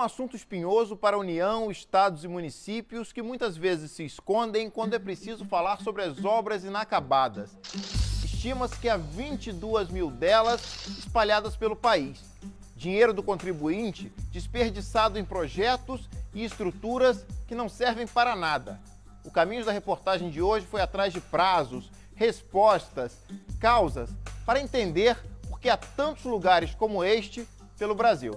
assunto espinhoso para a União, estados e municípios que muitas vezes se escondem quando é preciso falar sobre as obras inacabadas. Estima-se que há 22 mil delas espalhadas pelo país. Dinheiro do contribuinte desperdiçado em projetos e estruturas que não servem para nada. O caminho da reportagem de hoje foi atrás de prazos, respostas, causas, para entender por que há tantos lugares como este pelo Brasil.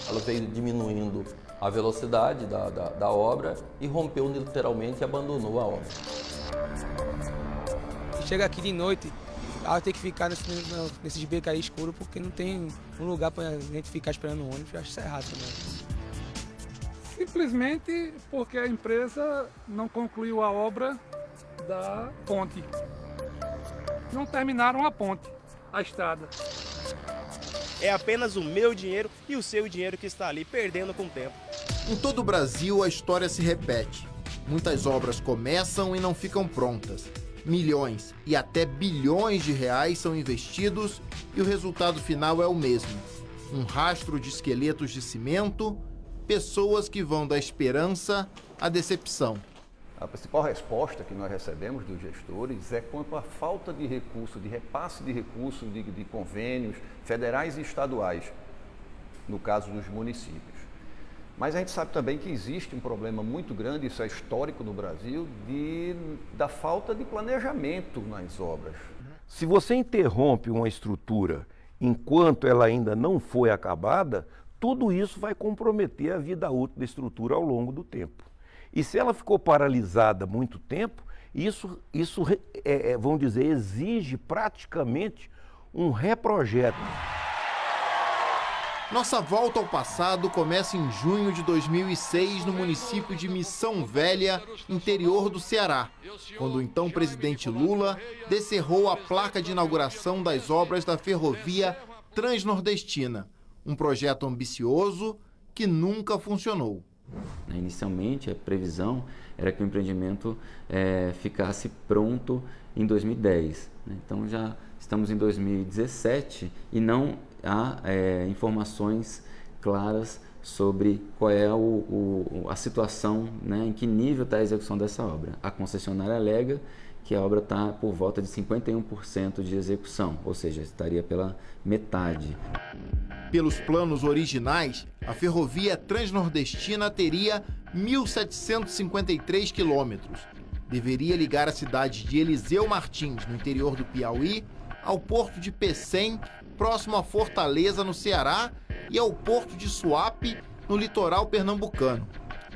Ela veio diminuindo a velocidade da obra e rompeu literalmente e abandonou a obra. Chega aqui de noite, ela tem que ficar nesses becos aí escuros porque não tem um lugar para a gente ficar esperando o ônibus. Eu acho isso errado também. Simplesmente porque a empresa não concluiu a obra da ponte. Não terminaram a ponte, a estrada. É apenas o meu dinheiro e o seu dinheiro que está ali perdendo com o tempo. Em todo o Brasil, a história se repete. Muitas obras começam e não ficam prontas. Milhões e até bilhões de reais são investidos e o resultado final é o mesmo. Um rastro de esqueletos de cimento, pessoas que vão da esperança à decepção. A principal resposta que nós recebemos dos gestores é quanto à falta de recurso, de repasse de recursos de convênios federais e estaduais, no caso dos municípios. Mas a gente sabe também que existe um problema muito grande, isso é histórico no Brasil, da falta de planejamento nas obras. Se você interrompe uma estrutura enquanto ela ainda não foi acabada, tudo isso vai comprometer a vida útil da estrutura ao longo do tempo. E se ela ficou paralisada há muito tempo, isso vamos dizer, exige praticamente um reprojeto. Nossa volta ao passado começa em junho de 2006 no município de Missão Velha, interior do Ceará, quando o então presidente Lula descerrou a placa de inauguração das obras da ferrovia Transnordestina, um projeto ambicioso que nunca funcionou. Inicialmente, a previsão era que o empreendimento ficasse pronto em 2010. Então, já estamos em 2017 e não há informações claras sobre qual é a situação, né, em que nível está a execução dessa obra. A concessionária alega que a obra está por volta de 51% de execução, ou seja, estaria pela metade. Pelos planos originais, a ferrovia Transnordestina teria 1.753 quilômetros. Deveria ligar a cidade de Eliseu Martins, no interior do Piauí, ao porto de Pecém, próximo a Fortaleza, no Ceará, e ao porto de Suape, no litoral pernambucano.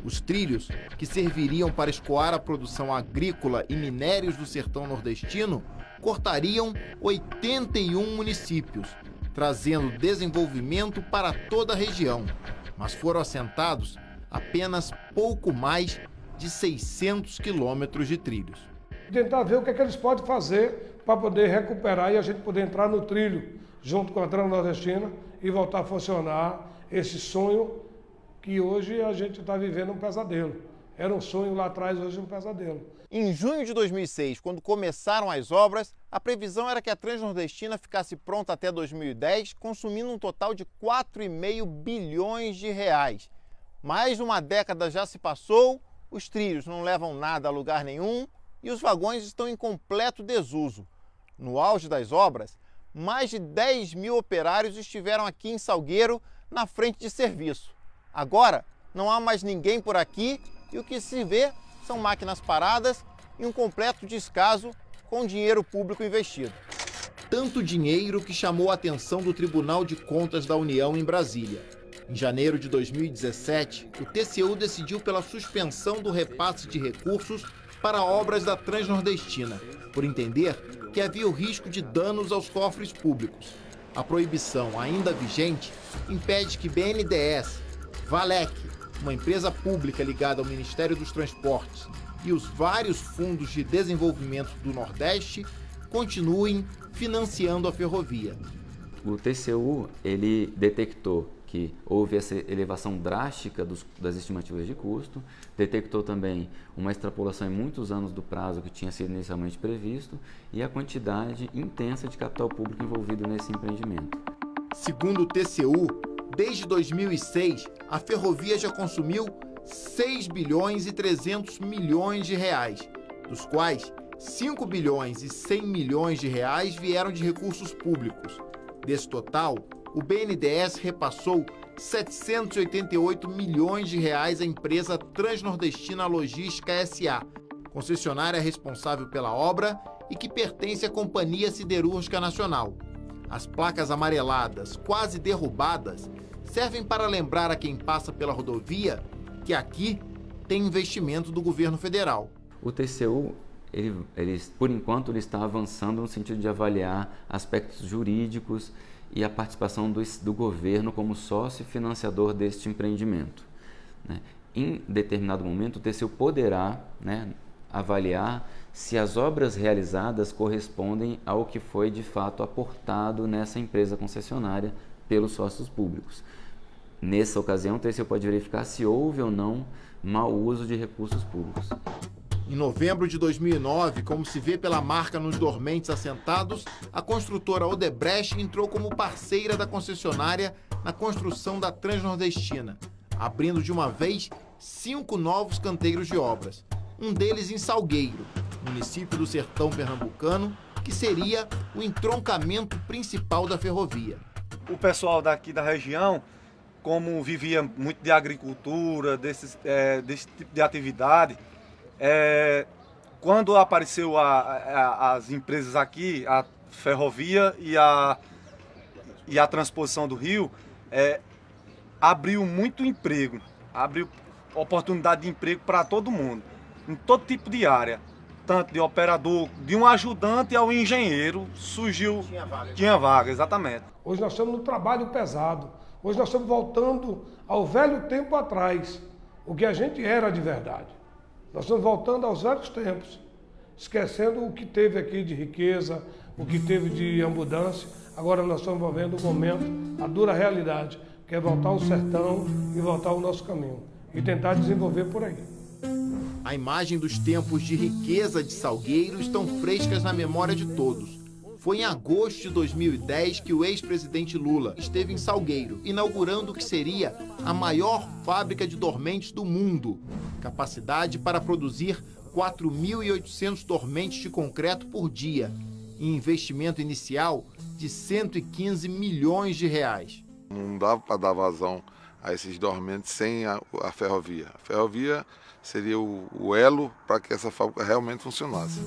Os trilhos, que serviriam para escoar a produção agrícola e minérios do sertão nordestino, cortariam 81 municípios, trazendo desenvolvimento para toda a região, mas foram assentados apenas pouco mais de 600 quilômetros de trilhos. Tentar ver o que é que eles podem fazer para poder recuperar e a gente poder entrar no trilho junto com a Transnordestina e voltar a funcionar esse sonho que hoje a gente está vivendo um pesadelo. Era um sonho lá atrás, hoje é um pesadelo. Em junho de 2006, quando começaram as obras, a previsão era que a Transnordestina ficasse pronta até 2010, consumindo um total de 4,5 bilhões de reais. Mais de uma década já se passou, os trilhos não levam nada a lugar nenhum e os vagões estão em completo desuso. No auge das obras, mais de 10 mil operários estiveram aqui em Salgueiro, na frente de serviço. Agora, não há mais ninguém por aqui e o que se vê são máquinas paradas e um completo descaso com dinheiro público investido. Tanto dinheiro que chamou a atenção do Tribunal de Contas da União em Brasília. Em janeiro de 2017, o TCU decidiu pela suspensão do repasse de recursos para obras da Transnordestina, por entender que havia o risco de danos aos cofres públicos. A proibição ainda vigente impede que BNDES, Valec, uma empresa pública ligada ao Ministério dos Transportes, e os vários fundos de desenvolvimento do Nordeste continuem financiando a ferrovia. O TCU ele detectou que houve essa elevação drástica das estimativas de custo, detectou também uma extrapolação em muitos anos do prazo que tinha sido inicialmente previsto e a quantidade intensa de capital público envolvido nesse empreendimento. Segundo o TCU, desde 2006, a ferrovia já consumiu 6 bilhões e 300 milhões de reais, dos quais 5 bilhões e 100 milhões de reais vieram de recursos públicos. Desse total, o BNDES repassou 788 milhões de reais à empresa Transnordestina Logística S.A., concessionária responsável pela obra e que pertence à Companhia Siderúrgica Nacional. As placas amareladas, quase derrubadas, servem para lembrar a quem passa pela rodovia que aqui tem investimento do governo federal. O TCU, por enquanto, ele está avançando no sentido de avaliar aspectos jurídicos e a participação do governo como sócio financiador deste empreendimento. Em determinado momento, o TCU poderá, avaliar se as obras realizadas correspondem ao que foi de fato aportado nessa empresa concessionária pelos sócios públicos. Nessa ocasião, o TCU pode verificar se houve ou não mau uso de recursos públicos. Em novembro de 2009, como se vê pela marca nos dormentes assentados, a construtora Odebrecht entrou como parceira da concessionária na construção da Transnordestina, abrindo de uma vez 5 novos canteiros de obras, um deles em Salgueiro, município do sertão pernambucano, que seria o entroncamento principal da ferrovia. O pessoal daqui da região, como vivia muito de agricultura, desse tipo de atividade, quando apareceu as empresas aqui, a ferrovia e a transposição do rio, abriu muito emprego, abriu oportunidade de emprego para todo mundo, em todo tipo de área, tanto de operador, de um ajudante ao engenheiro, surgiu... Tinha vaga, exatamente. Hoje nós estamos no trabalho pesado, hoje nós estamos voltando ao velho tempo atrás, o que a gente era de verdade. Nós estamos voltando aos velhos tempos, esquecendo o que teve aqui de riqueza, o que teve de abundância. Agora nós estamos vivendo o momento, a dura realidade, que é voltar ao sertão e voltar ao nosso caminho e tentar desenvolver por aí. A imagem dos tempos de riqueza de Salgueiro estão frescas na memória de todos. Foi em agosto de 2010 que o ex-presidente Lula esteve em Salgueiro, inaugurando o que seria a maior fábrica de dormentes do mundo. Capacidade para produzir 4.800 dormentes de concreto por dia, e investimento inicial de 115 milhões de reais. Não dava para dar vazão a esses dormentes sem a ferrovia. A ferrovia seria o elo para que essa fábrica realmente funcionasse.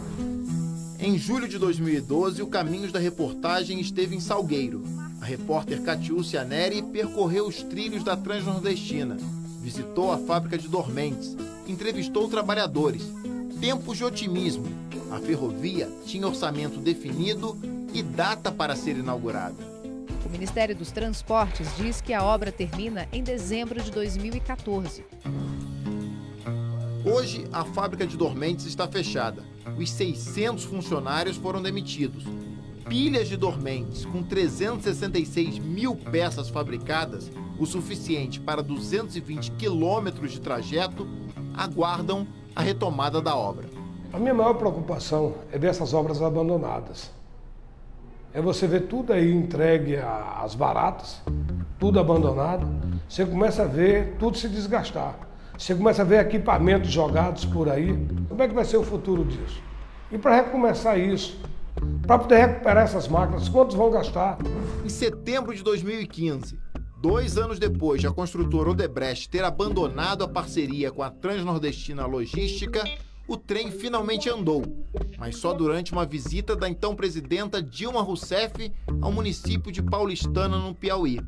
Em julho de 2012, o Caminhos da Reportagem esteve em Salgueiro. A repórter Catiúcia Neri percorreu os trilhos da Transnordestina, visitou a fábrica de dormentes, entrevistou trabalhadores. Tempos de otimismo. A ferrovia tinha orçamento definido e data para ser inaugurada. O Ministério dos Transportes diz que a obra termina em dezembro de 2014. Hoje, a fábrica de dormentes está fechada. Os 600 funcionários foram demitidos. Pilhas de dormentes com 366 mil peças fabricadas, o suficiente para 220 quilômetros de trajeto, aguardam a retomada da obra. A minha maior preocupação é dessas obras abandonadas. É você ver tudo aí entregue às baratas, tudo abandonado. Você começa a ver tudo se desgastar. Você começa a ver equipamentos jogados por aí. Como é que vai ser o futuro disso? E para recomeçar isso, para poder recuperar essas máquinas, quantos vão gastar? Em setembro de 2015, 2 anos depois de a construtora Odebrecht ter abandonado a parceria com a Transnordestina Logística, o trem finalmente andou, mas só durante uma visita da então presidenta Dilma Rousseff ao município de Paulistana, no Piauí.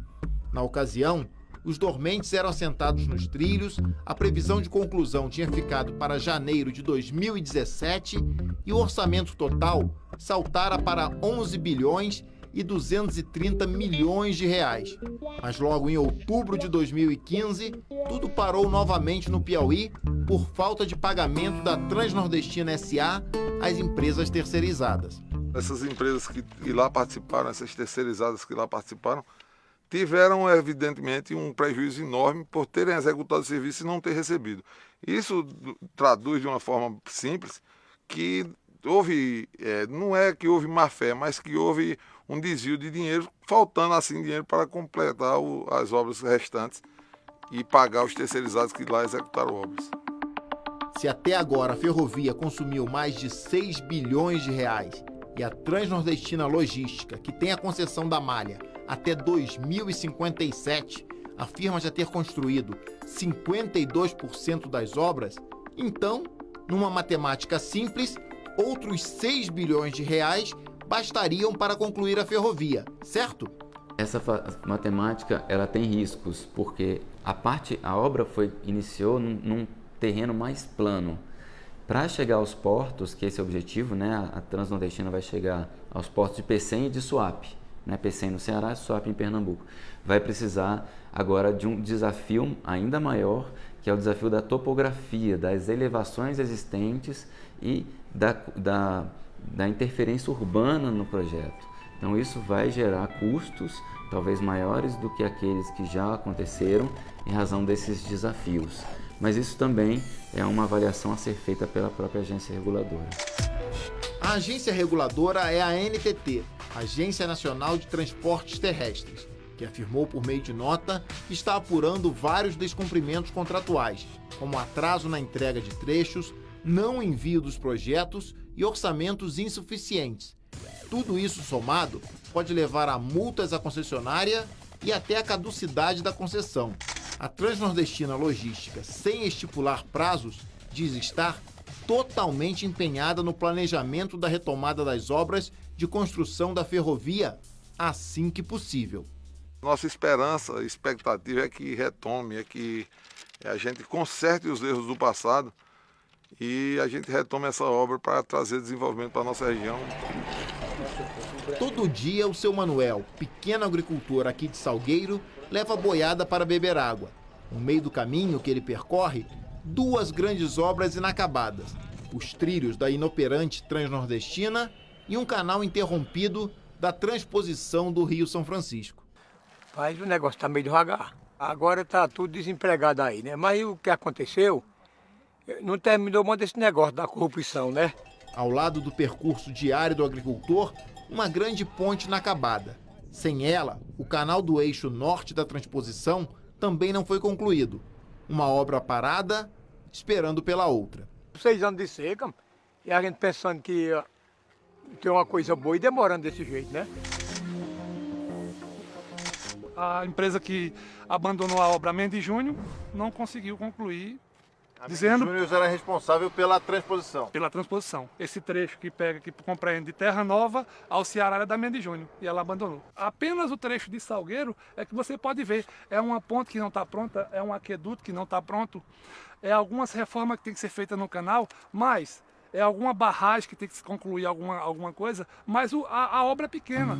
Na ocasião, os dormentes eram assentados nos trilhos, a previsão de conclusão tinha ficado para janeiro de 2017 e o orçamento total saltara para 11 bilhões e 230 milhões de reais. Mas logo em outubro de 2015, tudo parou novamente no Piauí por falta de pagamento da Transnordestina S.A. às empresas terceirizadas. Essas empresas que lá participaram, essas terceirizadas que lá participaram, tiveram, evidentemente, um prejuízo enorme por terem executado o serviço e não ter recebido. Isso traduz de uma forma simples que houve, não é que houve má fé, mas que houve um desvio de dinheiro, faltando assim dinheiro para completar as obras restantes e pagar os terceirizados que lá executaram obras. Se até agora a ferrovia consumiu mais de 6 bilhões de reais e a Transnordestina Logística, que tem a concessão da malha até 2057, afirma já ter construído 52% das obras, então, numa matemática simples, outros 6 bilhões de reais bastariam para concluir a ferrovia, certo? Essa matemática ela tem riscos, porque a obra iniciou num terreno mais plano. Para chegar aos portos, que esse é o objetivo, né, a Transnordestina vai chegar aos portos de Pecém e de Suape, né, Pecém no Ceará e Suape em Pernambuco. Vai precisar agora de um desafio ainda maior, que é o desafio da topografia, das elevações existentes e da interferência urbana no projeto. Então isso vai gerar custos talvez maiores do que aqueles que já aconteceram em razão desses desafios. Mas isso também é uma avaliação a ser feita pela própria agência reguladora. A agência reguladora é a ANTT, Agência Nacional de Transportes Terrestres, que afirmou por meio de nota que está apurando vários descumprimentos contratuais, como atraso na entrega de trechos, não envio dos projetos e orçamentos insuficientes. Tudo isso somado pode levar a multas à concessionária e até a caducidade da concessão. A Transnordestina Logística, sem estipular prazos, diz estar totalmente empenhada no planejamento da retomada das obras de construção da ferrovia assim que possível. Nossa esperança, expectativa é que retome, é que a gente conserte os erros do passado e a gente retome essa obra para trazer desenvolvimento para a nossa região. Todo dia o seu Manuel, pequeno agricultor aqui de Salgueiro, leva boiada para beber água. No meio do caminho que ele percorre, 2 grandes obras inacabadas: os trilhos da inoperante Transnordestina e um canal interrompido da transposição do Rio São Francisco. Mas o negócio está meio devagar. Agora está tudo desempregado aí, né? Mas o que aconteceu, não terminou mais desse negócio da corrupção, né? Ao lado do percurso diário do agricultor, uma grande ponte inacabada. Sem ela, o canal do eixo norte da transposição também não foi concluído. Uma obra parada, esperando pela outra. 6 anos de seca, e a gente pensando que ia ter uma coisa boa e demorando desse jeito, né? A empresa que abandonou a obra Mendes Júnior não conseguiu concluir. Dizendo que Júnior era responsável pela transposição. Pela transposição. Esse trecho que compreende de Terra Nova ao Ceará é da Mendes Júnior, e ela abandonou. Apenas o trecho de Salgueiro é que você pode ver. É uma ponte que não está pronta, é um aqueduto que não está pronto, é algumas reformas que tem que ser feitas no canal, mas é alguma barragem que tem que se concluir alguma coisa, mas a obra é pequena.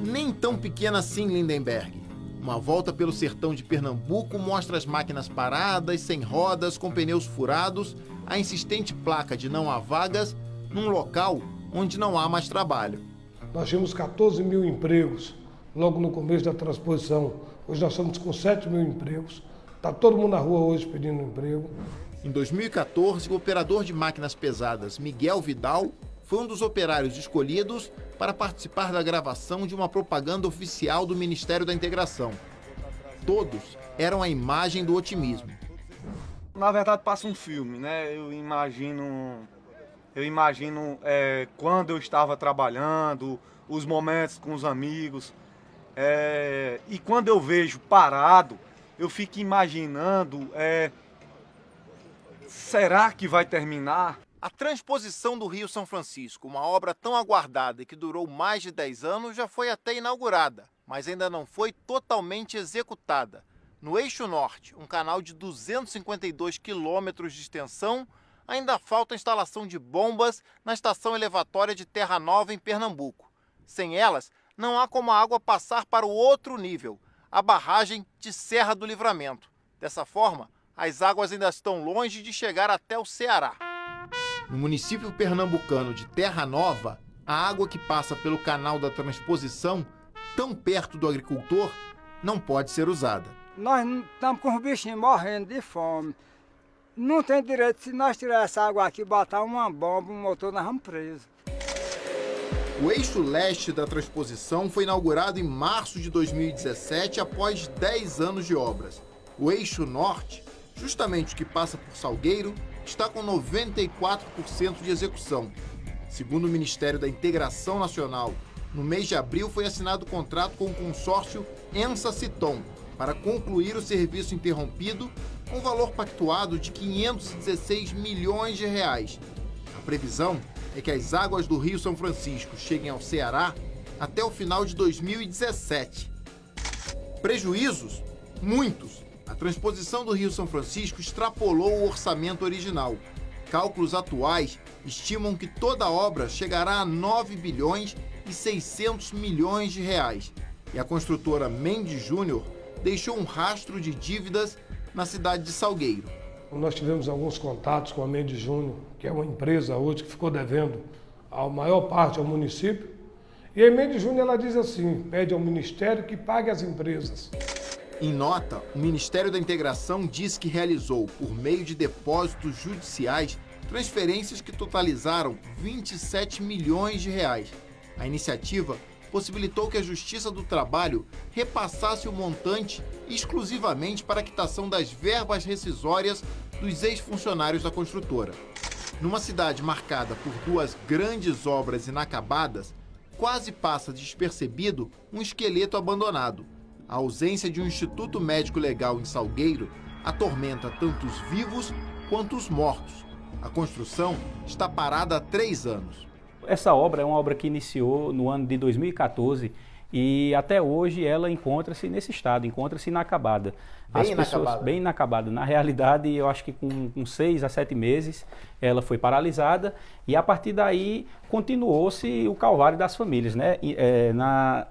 Nem tão pequena assim, Lindenberg. Uma volta pelo sertão de Pernambuco mostra as máquinas paradas, sem rodas, com pneus furados, a insistente placa de não há vagas, num local onde não há mais trabalho. Nós tínhamos 14 mil empregos logo no começo da transposição. Hoje nós estamos com 7 mil empregos. Está todo mundo na rua hoje pedindo emprego. Em 2014, o operador de máquinas pesadas Miguel Vidal foi um dos operários escolhidos para participar da gravação de uma propaganda oficial do Ministério da Integração. Todos eram a imagem do otimismo. Na verdade, passa um filme, né? Eu imagino quando eu estava trabalhando, os momentos com os amigos. E quando eu vejo parado, eu fico imaginando, será que vai terminar? A transposição do Rio São Francisco, uma obra tão aguardada e que durou mais de 10 anos, já foi até inaugurada, mas ainda não foi totalmente executada. No eixo norte, um canal de 252 quilômetros de extensão, ainda falta a instalação de bombas na estação elevatória de Terra Nova, em Pernambuco. Sem elas, não há como a água passar para o outro nível, a barragem de Serra do Livramento. Dessa forma, as águas ainda estão longe de chegar até o Ceará. No município pernambucano de Terra Nova, a água que passa pelo canal da transposição, tão perto do agricultor, não pode ser usada. Nós estamos com os bichinhos morrendo de fome. Não tem direito, se nós tirar essa água aqui e botar uma bomba, um motor, nós vamos presos. O eixo leste da transposição foi inaugurado em março de 2017, após 10 anos de obras. O eixo norte, justamente o que passa por Salgueiro, está com 94% de execução. Segundo o Ministério da Integração Nacional, no mês de abril foi assinado o contrato com o consórcio Ensa-Citom para concluir o serviço interrompido, com valor pactuado de 516 milhões de reais. A previsão é que as águas do Rio São Francisco cheguem ao Ceará até o final de 2017. Prejuízos? Muitos. A transposição do Rio São Francisco extrapolou o orçamento original. Cálculos atuais estimam que toda a obra chegará a 9 bilhões e 600 milhões de reais. E a construtora Mendes Júnior deixou um rastro de dívidas na cidade de Salgueiro. Nós tivemos alguns contatos com a Mendes Júnior, que é uma empresa hoje que ficou devendo a maior parte ao município. E a Mendes Júnior ela diz assim, pede ao Ministério que pague as empresas. Em nota, o Ministério da Integração diz que realizou, por meio de depósitos judiciais, transferências que totalizaram 27 milhões de reais. A iniciativa possibilitou que a Justiça do Trabalho repassasse o montante exclusivamente para a quitação das verbas rescisórias dos ex-funcionários da construtora. Numa cidade marcada por duas grandes obras inacabadas, quase passa despercebido um esqueleto abandonado. A ausência de um Instituto Médico Legal em Salgueiro atormenta tanto os vivos quanto os mortos. A construção está parada há 3 anos. Essa obra é uma obra que iniciou no ano de 2014 e até hoje ela encontra-se nesse estado, encontra-se inacabada. Bem inacabada. Na realidade, eu acho que com 6 a 7 meses ela foi paralisada e a partir daí continuou-se o calvário das famílias, né? Na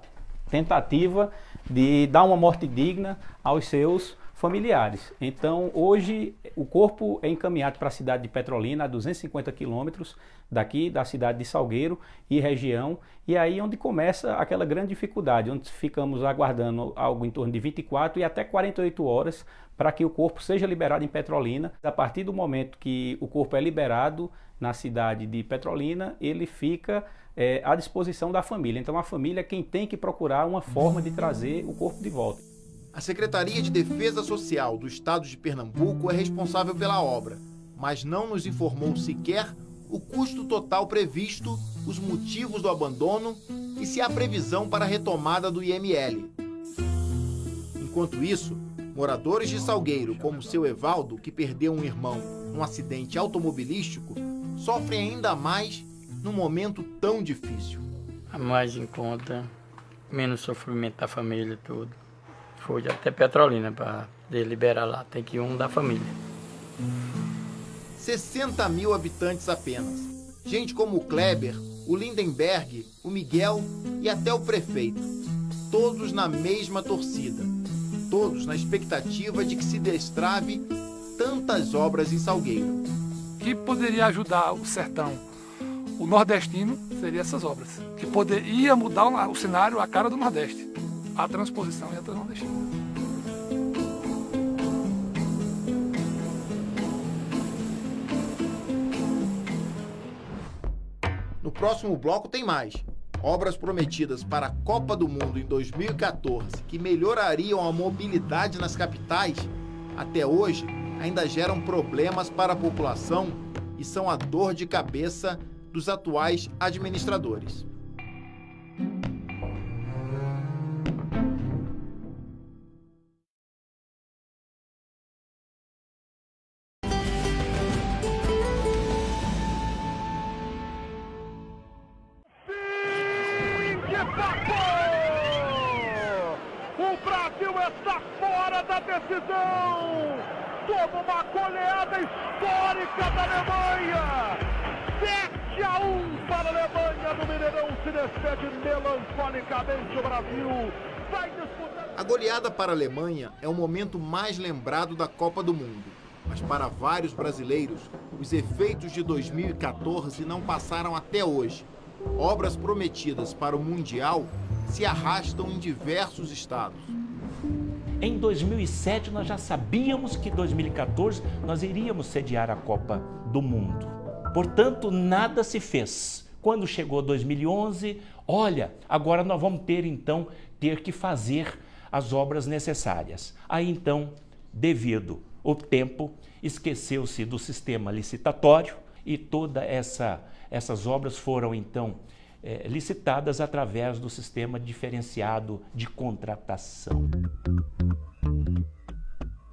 tentativa de dar uma morte digna aos seus familiares. Então, hoje, o corpo é encaminhado para a cidade de Petrolina, a 250 quilômetros daqui, da cidade de Salgueiro e região, e aí onde começa aquela grande dificuldade, onde ficamos aguardando algo em torno de 24 e até 48 horas para que o corpo seja liberado em Petrolina. A partir do momento que o corpo é liberado na cidade de Petrolina, ele fica à disposição da família. Então, a família é quem tem que procurar uma forma de trazer o corpo de volta. A Secretaria de Defesa Social do Estado de Pernambuco é responsável pela obra, mas não nos informou sequer o custo total previsto, os motivos do abandono e se há previsão para a retomada do IML. Enquanto isso, moradores de Salgueiro, como seu Evaldo, que perdeu um irmão num acidente automobilístico, sofrem ainda mais num momento tão difícil. A mais em conta, menos sofrimento da família e tudo. Foi até Petrolina para liberar lá, tem que ir um da família. 60 mil habitantes apenas. Gente como o Kleber, o Lindenberg, o Miguel e até o prefeito. Todos na mesma torcida. Todos na expectativa de que se destrave tantas obras em Salgueiro. Que poderia ajudar o sertão, o nordestino, seria essas obras. Que poderia mudar o cenário, a cara do Nordeste. A transposição e a transnordestina. No próximo bloco tem mais. Obras prometidas para a Copa do Mundo em 2014 que melhorariam a mobilidade nas capitais, até hoje ainda geram problemas para a população e são a dor de cabeça dos atuais administradores. O Brasil está fora da decisão! Toma uma goleada histórica da Alemanha! 7-1 para a Alemanha no Mineirão, se despede melancolicamente o Brasil. Vai disputar... A goleada para a Alemanha é o momento mais lembrado da Copa do Mundo. Mas para vários brasileiros, os efeitos de 2014 não passaram até hoje. Obras prometidas para o Mundial se arrastam em diversos estados. Em 2007, nós já sabíamos que em 2014 nós iríamos sediar a Copa do Mundo. Portanto, nada se fez. Quando chegou 2011, olha, agora nós vamos ter que fazer as obras necessárias. Aí então, devido ao tempo, esqueceu-se do sistema licitatório e todas essas obras foram então licitadas através do sistema diferenciado de contratação.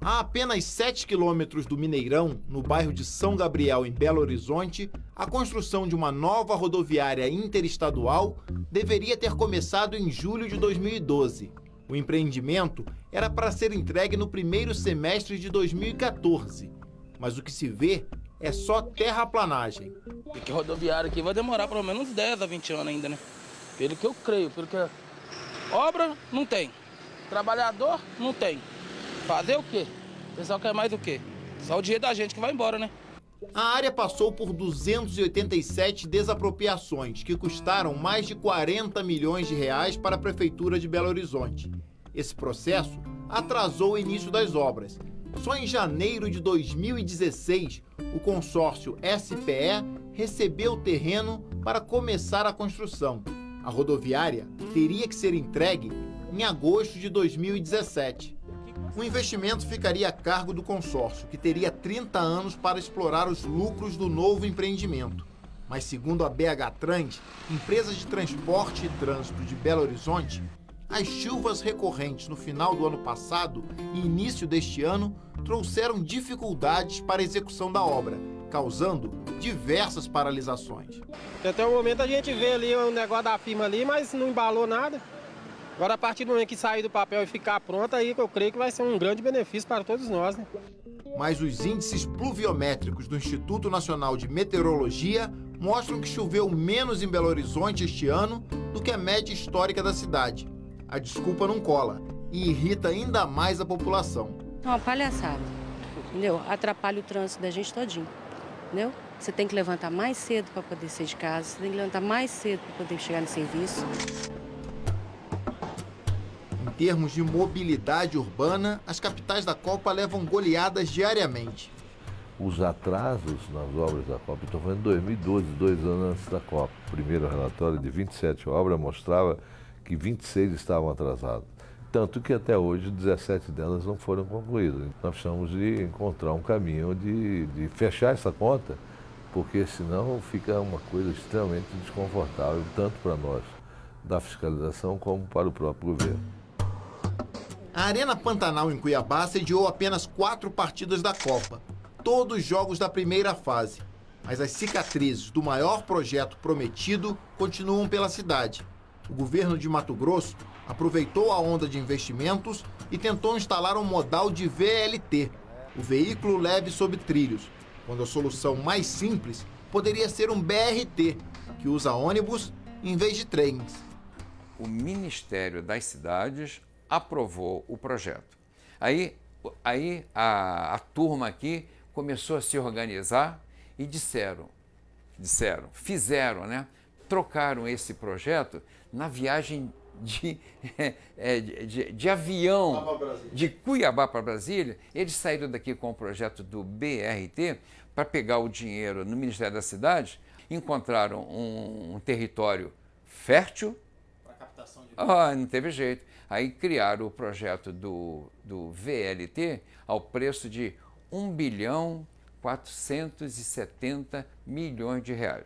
A apenas 7 quilômetros do Mineirão, no bairro de São Gabriel, em Belo Horizonte, a construção de uma nova rodoviária interestadual deveria ter começado em julho de 2012. O empreendimento era para ser entregue no primeiro semestre de 2014, mas o que se vê é só terraplanagem. E que rodoviária aqui vai demorar pelo menos 10 a 20 anos ainda, né? Pelo que eu creio, obra não tem, trabalhador não tem. Fazer o quê? O pessoal quer mais o quê? Só o dinheiro da gente que vai embora, né? A área passou por 287 desapropriações, que custaram mais de 40 milhões de reais para a Prefeitura de Belo Horizonte. Esse processo atrasou o início das obras. Só em janeiro de 2016, o consórcio SPE recebeu o terreno para começar a construção. A rodoviária teria que ser entregue em agosto de 2017. O investimento ficaria a cargo do consórcio, que teria 30 anos para explorar os lucros do novo empreendimento. Mas, segundo a BH Trans, empresa de transporte e trânsito de Belo Horizonte, as chuvas recorrentes no final do ano passado e início deste ano trouxeram dificuldades para a execução da obra, causando diversas paralisações. Até o momento a gente vê ali o negócio da firma ali, mas não embalou nada. Agora, a partir do momento que sair do papel e ficar pronto, aí eu creio que vai ser um grande benefício para todos nós, né? Mas os índices pluviométricos do Instituto Nacional de Meteorologia mostram que choveu menos em Belo Horizonte este ano do que a média histórica da cidade. A desculpa não cola e irrita ainda mais a população. É uma palhaçada, entendeu? Atrapalha o trânsito da gente todinho, entendeu? Você tem que levantar mais cedo para poder sair de casa, você tem que levantar mais cedo para poder chegar no serviço. Em termos de mobilidade urbana, as capitais da Copa levam goleadas diariamente. Os atrasos nas obras da Copa, estou falando em 2012, 2 anos antes da Copa. O primeiro relatório de 27 obras mostrava que 26 estavam atrasadas. Tanto que até hoje 17 delas não foram concluídas. Nós precisamos de encontrar um caminho de fechar essa conta, porque senão fica uma coisa extremamente desconfortável, tanto para nós da fiscalização como para o próprio governo. A Arena Pantanal, em Cuiabá, sediou apenas 4 partidas da Copa, todos jogos da primeira fase. Mas as cicatrizes do maior projeto prometido continuam pela cidade. O governo de Mato Grosso aproveitou a onda de investimentos e tentou instalar um modal de VLT, o veículo leve sob trilhos, quando a solução mais simples poderia ser um BRT, que usa ônibus em vez de trens. O Ministério das Cidades aprovou o projeto. Aí a turma aqui começou a se organizar e fizeram, né? Trocaram esse projeto na viagem de avião de Cuiabá para Brasília. Eles saíram daqui com o projeto do BRT para pegar o dinheiro no Ministério da Cidade, encontraram um território fértil. Para captação de não teve jeito. Aí criaram o projeto do VLT ao preço de 1.470 bilhões de reais.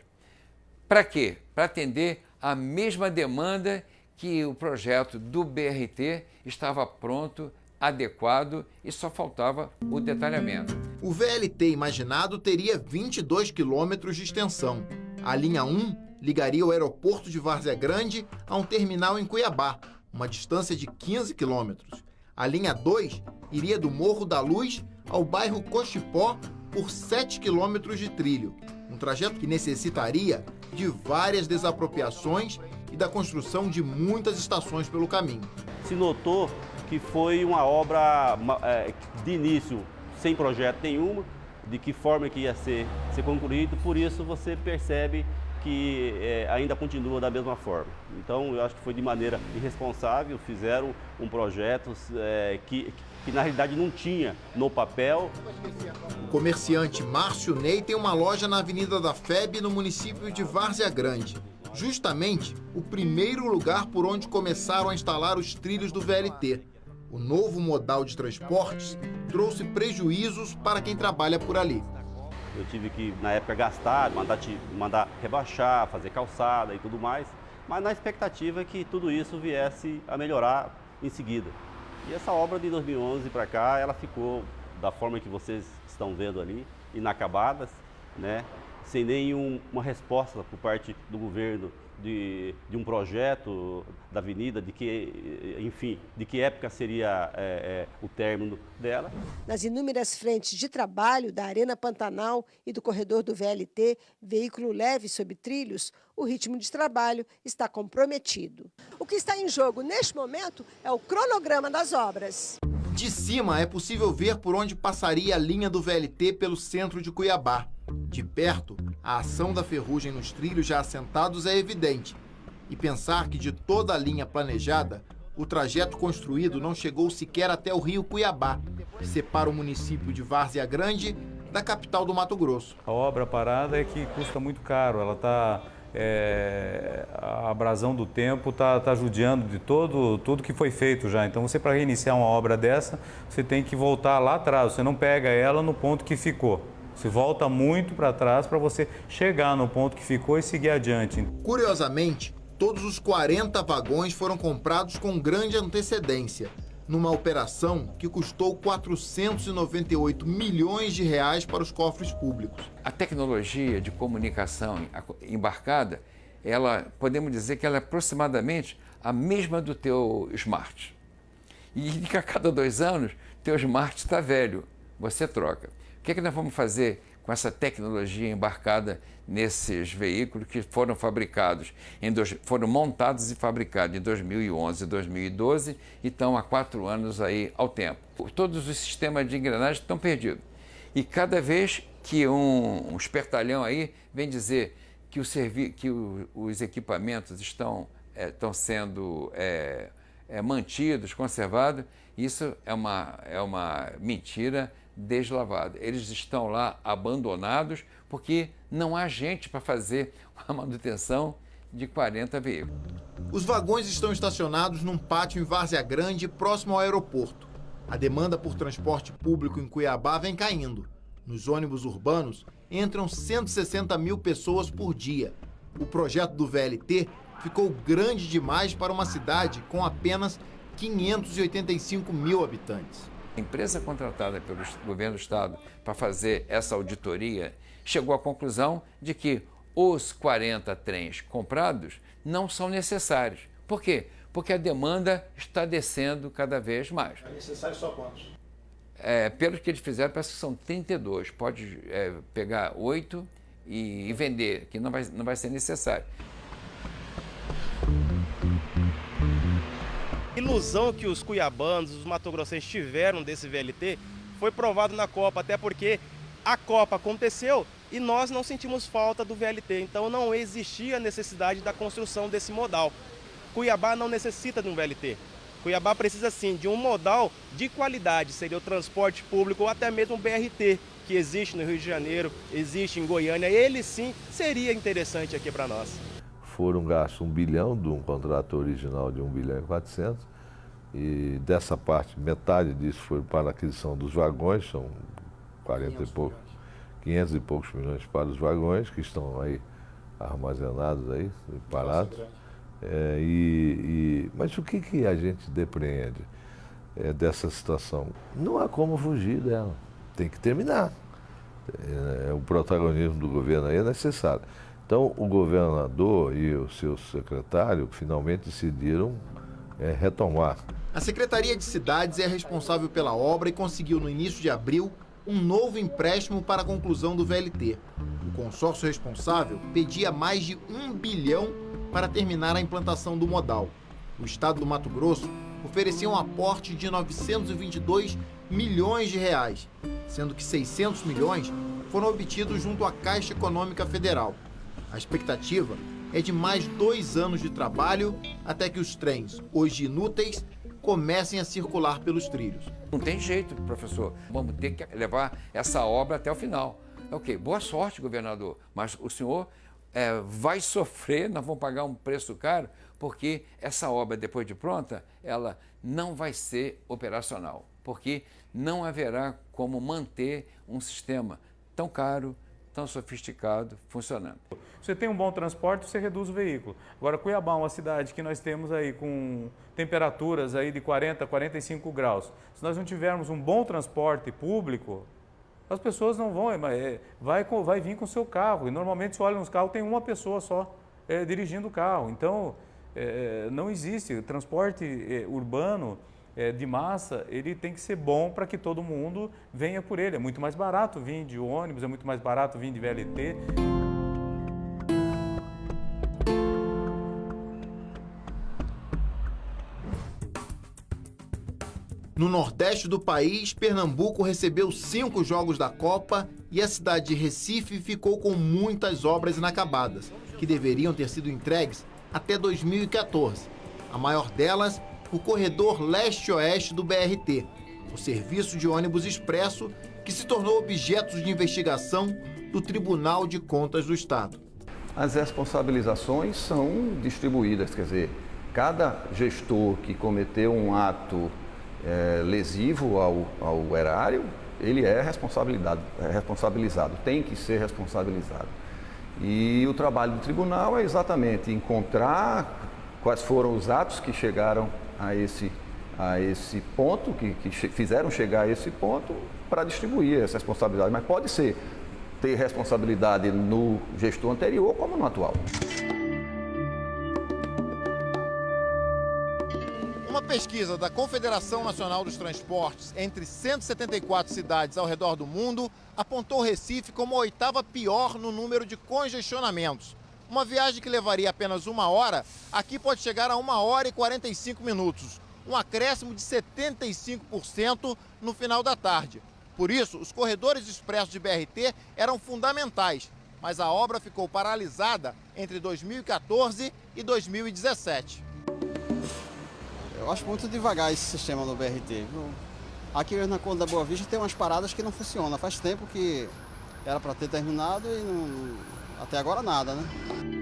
Para quê? Para atender a mesma demanda que o projeto do BRT estava pronto, adequado e só faltava o detalhamento. O VLT imaginado teria 22 quilômetros de extensão. A linha 1 ligaria o aeroporto de Várzea Grande a um terminal em Cuiabá, uma distância de 15 quilômetros. A linha 2 iria do Morro da Luz ao bairro Cochipó por 7 quilômetros de trilho, um trajeto que necessitaria de várias desapropriações e da construção de muitas estações pelo caminho. Se notou que foi uma obra de início sem projeto nenhum, de que forma que ia ser concluído, por isso você percebe que ainda continua da mesma forma. Então, eu acho que foi de maneira irresponsável, fizeram um projeto que na realidade não tinha no papel. O comerciante Márcio Ney tem uma loja na Avenida da FEB, no município de Várzea Grande. Justamente o primeiro lugar por onde começaram a instalar os trilhos do VLT. O novo modal de transportes trouxe prejuízos para quem trabalha por ali. Eu tive que, na época, gastar, mandar rebaixar, fazer calçada e tudo mais, mas na expectativa que tudo isso viesse a melhorar em seguida. E essa obra de 2011 para cá, ela ficou da forma que vocês estão vendo ali, inacabada, né? Sem nenhuma resposta por parte do governo de um projeto da avenida, de que época seria o término dela. Nas inúmeras frentes de trabalho da Arena Pantanal e do corredor do VLT, veículo leve sob trilhos, o ritmo de trabalho está comprometido. O que está em jogo neste momento é o cronograma das obras. De cima é possível ver por onde passaria a linha do VLT pelo centro de Cuiabá. De perto, a ação da ferrugem nos trilhos já assentados é evidente. E pensar que de toda a linha planejada, o trajeto construído não chegou sequer até o rio Cuiabá, que separa o município de Várzea Grande da capital do Mato Grosso. A obra parada é que custa muito caro, ela está... a abrasão do tempo está judiando de tudo que foi feito já. Então, você, para reiniciar uma obra dessa, você tem que voltar lá atrás, você não pega ela no ponto que ficou. Você volta muito para trás para você chegar no ponto que ficou e seguir adiante. Curiosamente, todos os 40 vagões foram comprados com grande antecedência, numa operação que custou 498 milhões de reais para os cofres públicos. A tecnologia de comunicação embarcada, podemos dizer que ela é aproximadamente a mesma do teu smart. E que a cada 2 anos, teu smart está velho, você troca. O que é que nós vamos fazer com essa tecnologia embarcada nesses veículos que foram fabricados, foram montados e fabricados em 2011 e 2012 e estão há 4 anos aí ao tempo. Todos os sistemas de engrenagem estão perdidos. E cada vez que um espertalhão aí vem dizer que, os equipamentos estão sendo mantidos, conservados, isso é uma mentira deslavada. Eles estão lá abandonados porque não há gente para fazer a manutenção de 40 veículos. Os vagões estão estacionados num pátio em Várzea Grande, próximo ao aeroporto. A demanda por transporte público em Cuiabá vem caindo. Nos ônibus urbanos, entram 160 mil pessoas por dia. O projeto do VLT ficou grande demais para uma cidade com apenas 585 mil habitantes. A empresa contratada pelo governo do estado para fazer essa auditoria chegou à conclusão de que os 40 trens comprados não são necessários. Por quê? Porque a demanda está descendo cada vez mais. É necessário só quantos? Pelo que eles fizeram, parece que são 32. Pode pegar 8 e vender, que não vai ser necessário. Ilusão que os cuiabanos, os matogrossenses tiveram desse VLT foi provado na Copa, até porque a Copa aconteceu e nós não sentimos falta do VLT, então não existia necessidade da construção desse modal. Cuiabá não necessita de um VLT. Cuiabá precisa sim de um modal de qualidade, seria o transporte público ou até mesmo o BRT, que existe no Rio de Janeiro, existe em Goiânia, ele sim seria interessante aqui para nós. Foram gastos 1 bilhão de um contrato original de 1 bilhão e 400 e dessa parte, metade disso foi para a aquisição dos vagões, são 500 e poucos milhões para os vagões que estão aí armazenados aí, parados. Mas o que a gente depreende dessa situação? Não há como fugir dela, tem que terminar. O protagonismo do governo aí é necessário. Então, o governador e o seu secretário finalmente decidiram retomar. A Secretaria de Cidades é responsável pela obra e conseguiu, no início de abril, um novo empréstimo para a conclusão do VLT. O consórcio responsável pedia mais de 1 bilhão para terminar a implantação do modal. O estado do Mato Grosso oferecia um aporte de 922 milhões de reais, sendo que 600 milhões foram obtidos junto à Caixa Econômica Federal. A expectativa é de mais 2 anos de trabalho até que os trens, hoje inúteis, comecem a circular pelos trilhos. Não tem jeito, professor. Vamos ter que levar essa obra até o final. Ok, boa sorte, governador, mas o senhor vai sofrer, nós vamos pagar um preço caro, porque essa obra, depois de pronta, ela não vai ser operacional, porque não haverá como manter um sistema tão caro, tão sofisticado, funcionando. Você tem um bom transporte, você reduz o veículo. Agora, Cuiabá é uma cidade que nós temos aí com temperaturas aí de 40, 45 graus. Se nós não tivermos um bom transporte público, as pessoas não vão, vai vir com o seu carro. E normalmente, se olha nos carros, tem uma pessoa só dirigindo o carro. Então, não existe. O transporte urbano de massa, ele tem que ser bom para que todo mundo venha por ele. É muito mais barato vir de ônibus, é muito mais barato vir de VLT. No nordeste do país, Pernambuco recebeu 5 jogos da Copa e a cidade de Recife ficou com muitas obras inacabadas, que deveriam ter sido entregues até 2014. A maior delas, o corredor leste-oeste do BRT, o serviço de ônibus expresso que se tornou objeto de investigação do Tribunal de Contas do Estado. As responsabilizações são distribuídas, quer dizer, cada gestor que cometeu um ato lesivo ao erário, ele é responsabilizado, tem que ser responsabilizado. E o trabalho do tribunal é exatamente encontrar quais foram os atos que chegaram a esse ponto, que fizeram chegar a esse ponto, para distribuir essa responsabilidade. Mas pode ser ter responsabilidade no gestor anterior como no atual. Uma pesquisa da Confederação Nacional dos Transportes entre 174 cidades ao redor do mundo apontou Recife como a 8ª pior no número de congestionamentos. Uma viagem que levaria apenas 1 hora, aqui pode chegar a 1 hora e 45 minutos, um acréscimo de 75% no final da tarde. Por isso, os corredores expressos de BRT eram fundamentais, mas a obra ficou paralisada entre 2014 e 2017. Eu acho muito devagar esse sistema no BRT. Aqui na Conde da Boa Vista tem umas paradas que não funcionam. Faz tempo que era para ter terminado e até agora nada, né?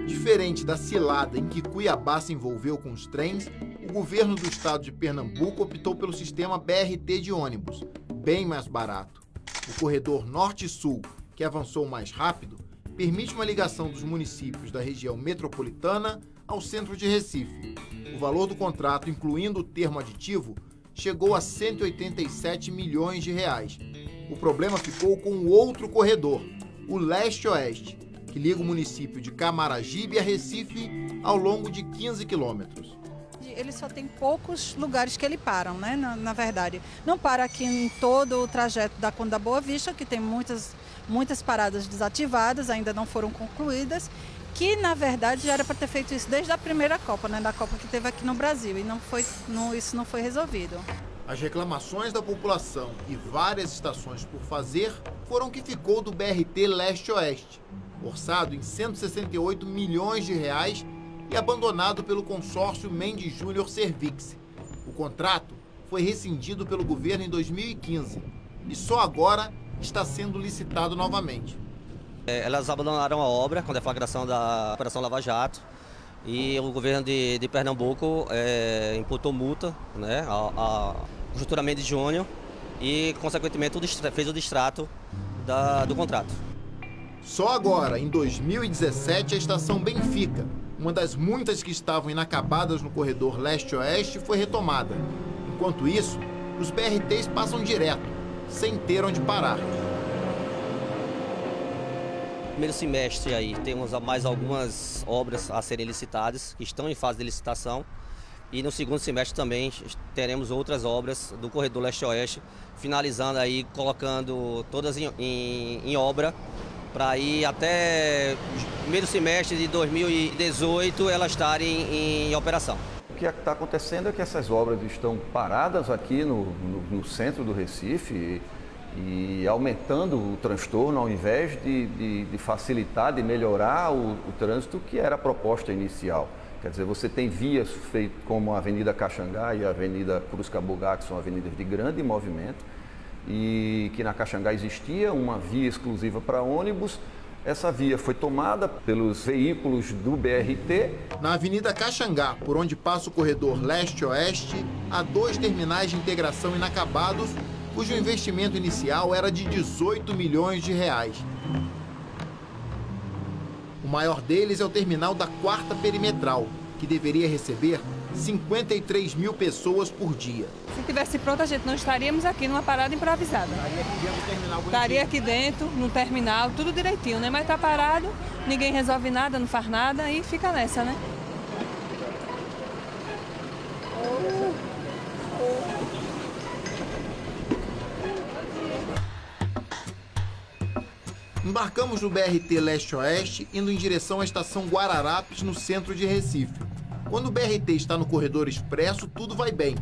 Diferente da cilada em que Cuiabá se envolveu com os trens, o governo do estado de Pernambuco optou pelo sistema BRT de ônibus, bem mais barato. O corredor Norte-Sul, que avançou mais rápido, permite uma ligação dos municípios da região metropolitana ao centro de Recife. O valor do contrato, incluindo o termo aditivo, chegou a 187 milhões de reais. O problema ficou com o outro corredor, o leste-oeste, que liga o município de Camaragibe a Recife ao longo de 15 quilômetros. Ele só tem poucos lugares que ele param, né? Na verdade. Não para aqui em todo o trajeto da Conde da Boa Vista, que tem muitas paradas desativadas, ainda não foram concluídas, que na verdade já era para ter feito isso desde a primeira Copa, né? Da Copa que teve aqui no Brasil, e isso não foi resolvido. As reclamações da população e várias estações por fazer foram o que ficou do BRT leste-oeste, orçado em 168 milhões de reais e abandonado pelo consórcio Mendes Júnior Servix. O contrato foi rescindido pelo governo em 2015 e só agora está sendo licitado novamente. Elas abandonaram a obra com a deflagração da Operação Lava Jato e o governo de Pernambuco imputou multa, né, a Construtora Mendes Júnior e, consequentemente, fez o distrato do contrato. Só agora, em 2017, a estação Benfica, uma das muitas que estavam inacabadas no corredor leste-oeste, foi retomada. Enquanto isso, os BRTs passam direto, sem ter onde parar. Primeiro semestre aí temos mais algumas obras a serem licitadas, que estão em fase de licitação. E no segundo semestre também teremos outras obras do corredor leste-oeste, finalizando aí, colocando todas em obra, para ir até primeiro semestre de 2018 elas estarem em operação. O que está acontecendo é que essas obras estão paradas aqui no centro do Recife e aumentando o transtorno ao invés de facilitar, de melhorar o trânsito que era a proposta inicial. Quer dizer, você tem vias como a Avenida Caxangá e a Avenida Cruz Cabugá, que são avenidas de grande movimento, e que na Caxangá existia uma via exclusiva para ônibus. Essa via foi tomada pelos veículos do BRT. Na Avenida Caxangá, por onde passa o corredor leste-oeste, há 2 terminais de integração inacabados, cujo investimento inicial era de 18 milhões de reais. O maior deles é o terminal da 4ª Perimetral, que deveria receber 53 mil pessoas por dia. Se tivesse pronto, a gente não estaríamos aqui numa parada improvisada. Estaria aqui dentro, no terminal, tudo direitinho, né? Mas tá parado, ninguém resolve nada, não faz nada e fica nessa, né? Embarcamos no BRT Leste-Oeste, indo em direção à estação Guararapes, no centro de Recife. Quando o BRT está no corredor expresso, tudo vai bem.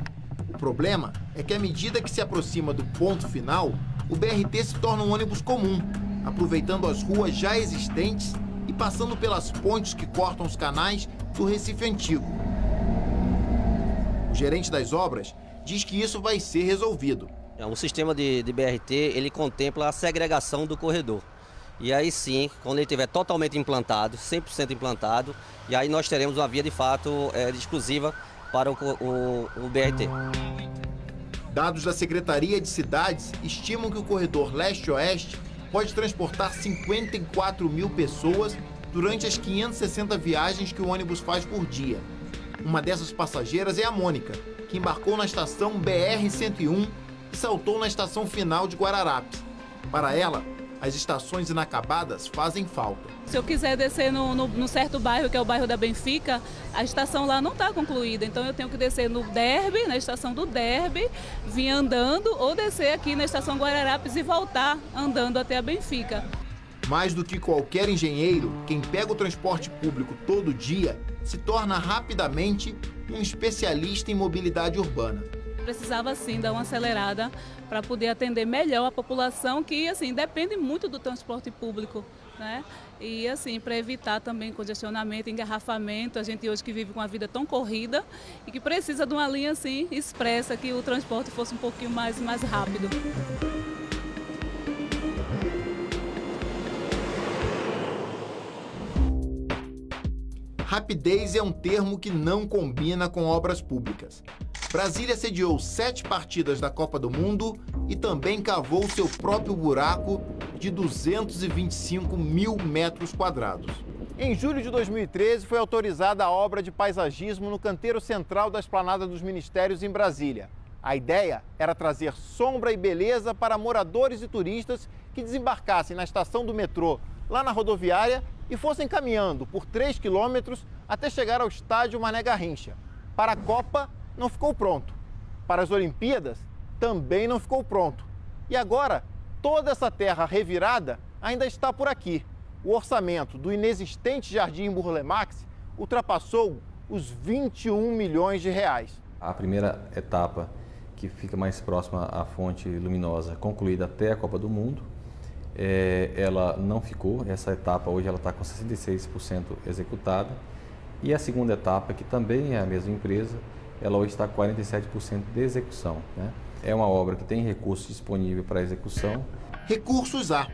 O problema é que à medida que se aproxima do ponto final, o BRT se torna um ônibus comum, aproveitando as ruas já existentes e passando pelas pontes que cortam os canais do Recife Antigo. O gerente das obras diz que isso vai ser resolvido. O sistema de BRT, ele contempla a segregação do corredor. E aí sim, quando ele estiver totalmente implantado, 100% implantado, e aí nós teremos uma via de fato exclusiva para o BRT. Dados da Secretaria de Cidades estimam que o corredor leste-oeste pode transportar 54 mil pessoas durante as 560 viagens que o ônibus faz por dia. Uma dessas passageiras é a Mônica, que embarcou na estação BR-101 e saltou na estação final de Guararapes. Para ela, as estações inacabadas fazem falta. Se eu quiser descer no certo bairro, que é o bairro da Benfica, a estação lá não está concluída. Então eu tenho que descer no Derby, na estação do Derby, vir andando, ou descer aqui na estação Guararapes e voltar andando até a Benfica. Mais do que qualquer engenheiro, quem pega o transporte público todo dia se torna rapidamente um especialista em mobilidade urbana. Precisava sim dar uma acelerada para poder atender melhor a população que assim depende muito do transporte público, né? E assim para evitar também congestionamento, engarrafamento. A gente hoje que vive com uma vida tão corrida e que precisa de uma linha assim expressa, que o transporte fosse um pouquinho mais rápido. Rapidez é um termo que não combina com obras públicas. Brasília sediou 7 partidas da Copa do Mundo e também cavou seu próprio buraco de 225 mil metros quadrados. Em julho de 2013, foi autorizada a obra de paisagismo no canteiro central da Esplanada dos Ministérios, em Brasília. A ideia era trazer sombra e beleza para moradores e turistas que desembarcassem na estação do metrô, lá na rodoviária, e fossem caminhando por 3 quilômetros até chegar ao estádio Mané Garrincha. Para a Copa, não ficou pronto. Para as Olimpíadas, também não ficou pronto. E agora, toda essa terra revirada ainda está por aqui. O orçamento do inexistente Jardim Burle Marx ultrapassou os 21 milhões de reais. A primeira etapa, que fica mais próxima à fonte luminosa, concluída até a Copa do Mundo, ela não ficou. Essa etapa hoje ela está com 66% executada. E a segunda etapa, que também é a mesma empresa, ela hoje está com 47% de execução, né? É uma obra que tem recursos disponíveis para execução. Recursos há,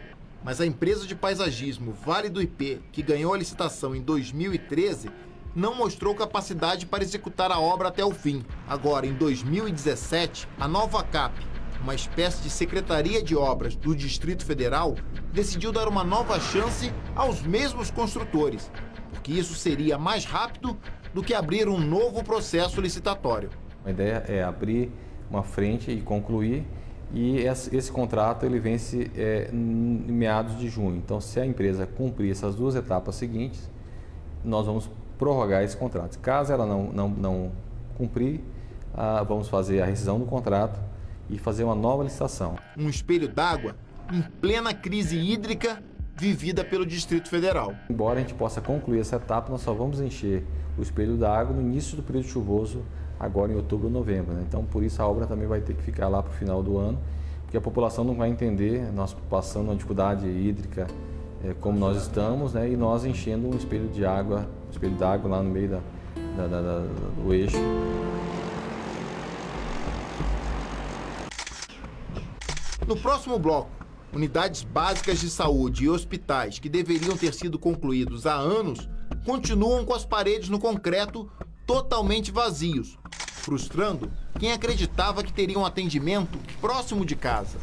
mas a empresa de paisagismo Vale do IP, que ganhou a licitação em 2013, não mostrou capacidade para executar a obra até o fim. Agora, em 2017, a Nova Cap, uma espécie de secretaria de obras do Distrito Federal, decidiu dar uma nova chance aos mesmos construtores, porque isso seria mais rápido do que abrir um novo processo licitatório. A ideia é abrir uma frente e concluir, e esse contrato ele vence em meados de junho. Então, se a empresa cumprir essas 2 etapas seguintes, nós vamos prorrogar esse contrato. Caso ela não cumprir, vamos fazer a rescisão do contrato e fazer uma nova licitação. Um espelho d'água em plena crise hídrica vivida pelo Distrito Federal. Embora a gente possa concluir essa etapa, nós só vamos encher o espelho d'água no início do período chuvoso, agora em outubro ou novembro, né? Então, por isso a obra também vai ter que ficar lá para o final do ano, porque porque a população não vai entender nós passando uma dificuldade hídrica como nós estamos, né, e nós enchendo um espelho d'água lá no meio do eixo. No próximo bloco, unidades básicas de saúde e hospitais que deveriam ter sido concluídos há anos continuam com as paredes no concreto totalmente vazios, frustrando quem acreditava que teria um atendimento próximo de casa.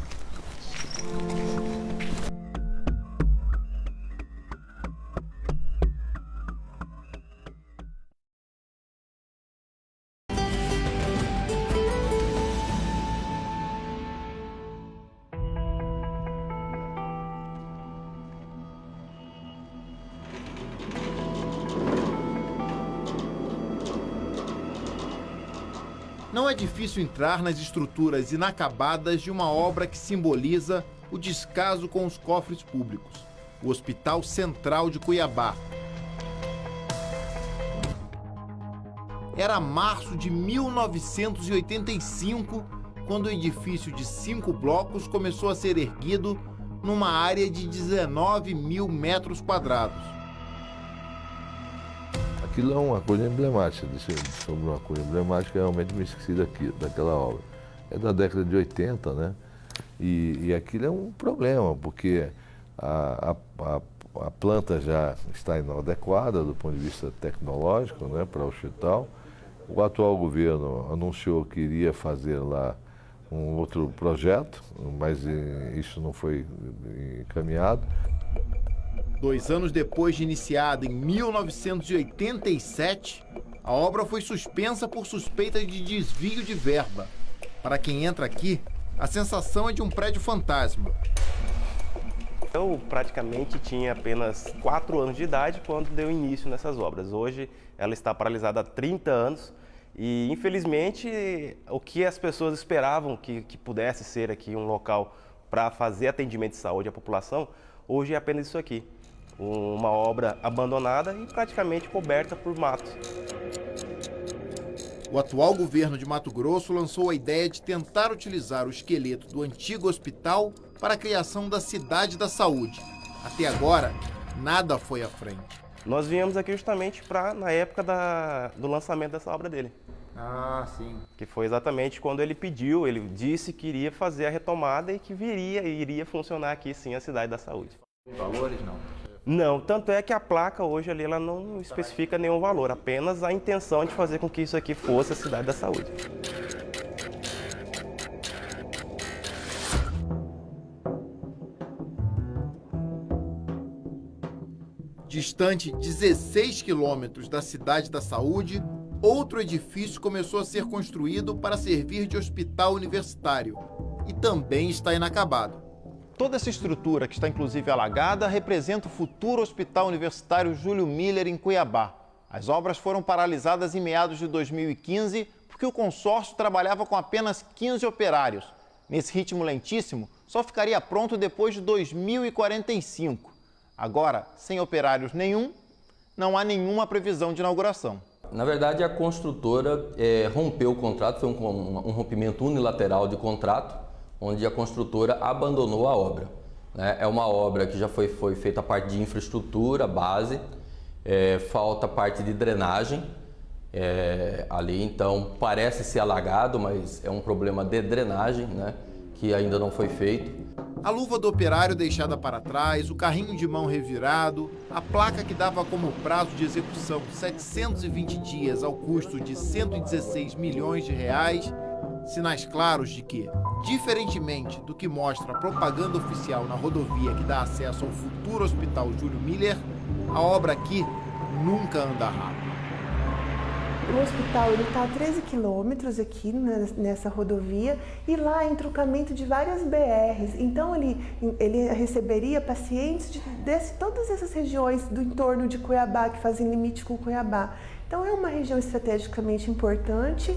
Não é difícil entrar nas estruturas inacabadas de uma obra que simboliza o descaso com os cofres públicos, o Hospital Central de Cuiabá. Era março de 1985, quando o edifício de 5 blocos começou a ser erguido numa área de 19 mil metros quadrados. Aquilo é uma coisa emblemática, sobre uma coisa emblemática, realmente me esqueci daquela obra. É da década de 80, né? E aquilo é um problema, porque a planta já está inadequada do ponto de vista tecnológico, né, para o hospital. O atual governo anunciou que iria fazer lá um outro projeto, mas isso não foi encaminhado. 2 anos depois de iniciada, em 1987, a obra foi suspensa por suspeita de desvio de verba. Para quem entra aqui, a sensação é de um prédio fantasma. Eu praticamente tinha apenas 4 anos de idade quando deu início nessas obras. Hoje ela está paralisada há 30 anos e, infelizmente, o que as pessoas esperavam que pudesse ser aqui um local para fazer atendimento de saúde à população, hoje é apenas isso aqui. Uma obra abandonada e praticamente coberta por mato. O atual governo de Mato Grosso lançou a ideia de tentar utilizar o esqueleto do antigo hospital para a criação da Cidade da Saúde. Até agora, nada foi à frente. Nós viemos aqui justamente na época do lançamento dessa obra dele. Ah, sim. Que foi exatamente quando ele pediu, ele disse que iria fazer a retomada e que iria funcionar aqui sim a Cidade da Saúde. Valores não? Não, tanto é que a placa hoje ali ela não especifica nenhum valor, apenas a intenção de fazer com que isso aqui fosse a Cidade da Saúde. Distante 16 quilômetros da Cidade da Saúde, outro edifício começou a ser construído para servir de hospital universitário e também está inacabado. Toda essa estrutura, que está inclusive alagada, representa o futuro Hospital Universitário Júlio Miller, em Cuiabá. As obras foram paralisadas em meados de 2015 porque o consórcio trabalhava com apenas 15 operários. Nesse ritmo lentíssimo, só ficaria pronto depois de 2045. Agora, sem operários nenhum, não há nenhuma previsão de inauguração. Na verdade, a construtora rompeu o contrato, foi um rompimento unilateral de contrato, onde a construtora abandonou a obra. É uma obra que já foi feita a parte de infraestrutura, base, falta a parte de drenagem ali, então parece ser alagado, mas é um problema de drenagem, né, que ainda não foi feito. A luva do operário deixada para trás, o carrinho de mão revirado, a placa que dava como prazo de execução 720 dias ao custo de 116 milhões de reais, sinais claros de que, diferentemente do que mostra a propaganda oficial na rodovia que dá acesso ao futuro Hospital Júlio Miller, a obra aqui nunca anda rápido. O hospital está a 13 quilômetros aqui nessa rodovia e lá é entroncamento de várias BRs. Então ele receberia pacientes de todas essas regiões do entorno de Cuiabá, que fazem limite com Cuiabá. Então é uma região estrategicamente importante.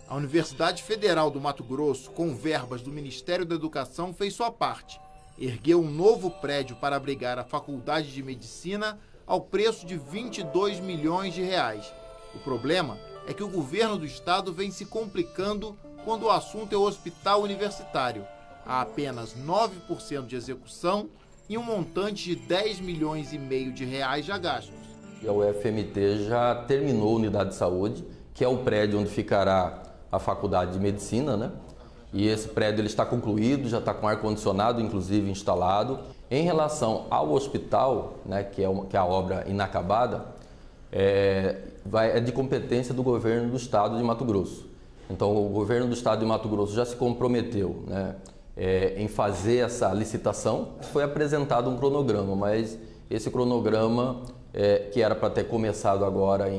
A Universidade Federal do Mato Grosso, com verbas do Ministério da Educação, fez sua parte. Ergueu um novo prédio para abrigar a Faculdade de Medicina ao preço de 22 milhões de reais. O problema é que o governo do estado vem se complicando quando o assunto é o hospital universitário. a apenas 9% de execução e um montante de 10 milhões e meio de reais já gastos. A UFMT já terminou a unidade de saúde, que é o prédio onde ficará a faculdade de medicina, né? E esse prédio ele está concluído, já está com ar-condicionado, inclusive, instalado. Em relação ao hospital, né, que é a obra inacabada, é de competência do governo do estado de Mato Grosso. Então, o governo do estado de Mato Grosso já se comprometeu, né, em fazer essa licitação. Foi apresentado um cronograma, mas esse cronograma, que era para ter começado agora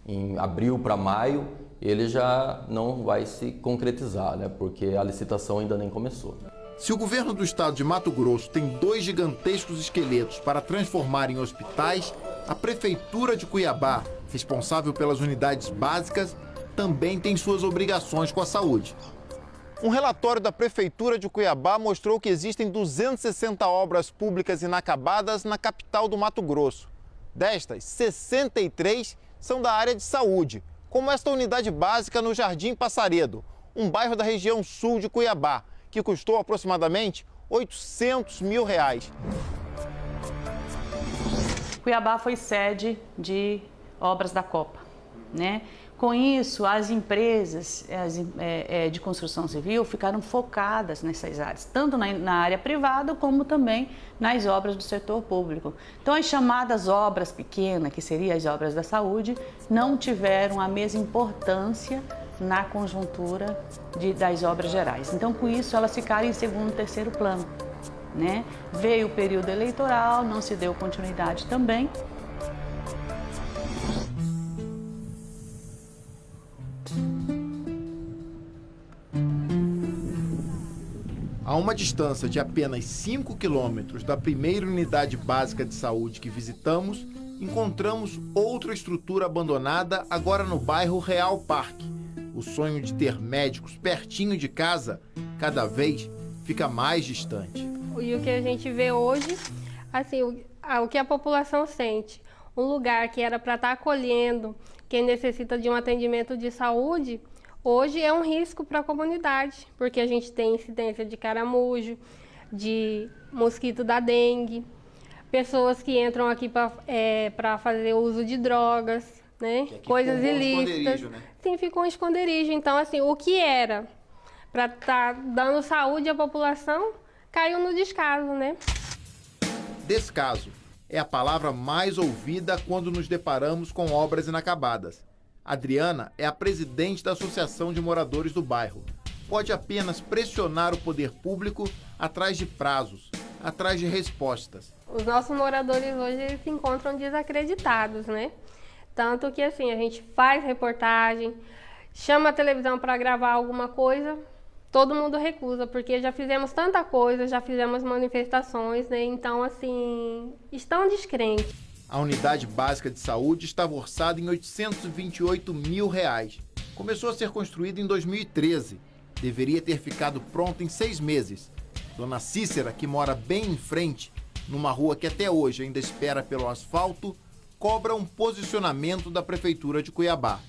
em abril para maio, ele já não vai se concretizar, né, porque a licitação ainda nem começou. Se o governo do estado de Mato Grosso tem 2 gigantescos esqueletos para transformar em hospitais, a Prefeitura de Cuiabá, responsável pelas unidades básicas, também tem suas obrigações com a saúde. Um relatório da Prefeitura de Cuiabá mostrou que existem 260 obras públicas inacabadas na capital do Mato Grosso. Destas, 63 são da área de saúde, como esta unidade básica no Jardim Passaredo, um bairro da região sul de Cuiabá, que custou aproximadamente R$ 800 mil. Cuiabá foi sede de obras da Copa, né? Com isso, as empresas de construção civil ficaram focadas nessas áreas, tanto na área privada como também nas obras do setor público. Então, as chamadas obras pequenas, que seriam as obras da saúde, não tiveram a mesma importância na conjuntura das obras gerais. Então, com isso, elas ficaram em segundo e terceiro plano, né? Veio o período eleitoral, não se deu continuidade também. A uma distância de apenas 5 quilômetros da primeira unidade básica de saúde que visitamos, encontramos outra estrutura abandonada agora no bairro Real Parque. O sonho de ter médicos pertinho de casa cada vez fica mais distante. E o que a gente vê hoje, assim, o que a população sente, um lugar que era para estar acolhendo quem necessita de um atendimento de saúde, hoje é um risco para a comunidade, porque a gente tem incidência de caramujo, de mosquito da dengue, pessoas que entram aqui para fazer uso de drogas, né? Coisas ilícitas. Né? Sim, ficou um esconderijo. Então, assim, o que era para estar dando saúde à população, caiu no descaso, né? Descaso é a palavra mais ouvida quando nos deparamos com obras inacabadas. Adriana é a presidente da Associação de Moradores do bairro. Pode apenas pressionar o poder público atrás de prazos, atrás de respostas. Os nossos moradores hoje eles se encontram desacreditados, né? Tanto que assim, a gente faz reportagem, chama a televisão para gravar alguma coisa, todo mundo recusa, porque já fizemos tanta coisa, já fizemos manifestações, né? Então, assim, estão descrentes. A unidade básica de saúde estava orçada em R$ 828 mil. Começou a ser construída em 2013. Deveria ter ficado pronta em 6 meses. Dona Cícera, que mora bem em frente, numa rua que até hoje ainda espera pelo asfalto, cobra um posicionamento da Prefeitura de Cuiabá.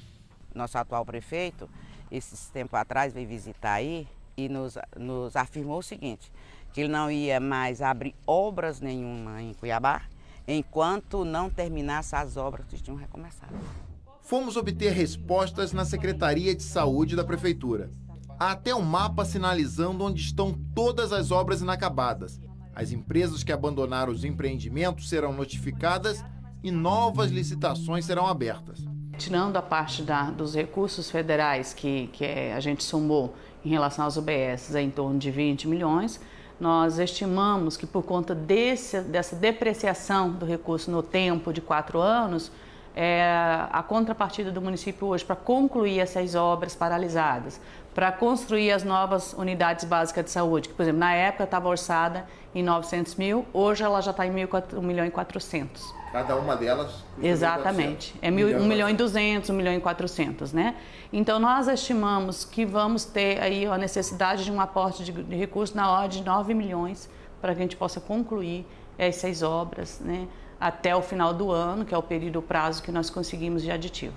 Nosso atual prefeito, esses tempos atrás, veio visitar aí e nos afirmou o seguinte, que ele não ia mais abrir obras nenhuma em Cuiabá, enquanto não terminasse as obras que tinham recomeçado. Fomos obter respostas na Secretaria de Saúde da Prefeitura. Há até um mapa sinalizando onde estão todas as obras inacabadas. As empresas que abandonaram os empreendimentos serão notificadas e novas licitações serão abertas. Tirando a parte dos recursos federais que a gente somou em relação às UBS, em torno de 20 milhões, nós estimamos que por conta dessa depreciação do recurso no tempo de 4 anos, a contrapartida do município hoje para concluir essas obras paralisadas, para construir as novas unidades básicas de saúde, que, por exemplo, na época estava orçada em 900 mil, hoje ela já está em 1,4 milhão. Cada uma delas? Exatamente. É 1 milhão e 200, 1 milhão e 400, né? Então, nós estimamos que vamos ter aí a necessidade de um aporte de recursos na ordem de 9 milhões para que a gente possa concluir essas obras, né? Até o final do ano, que é o prazo que nós conseguimos de aditivo.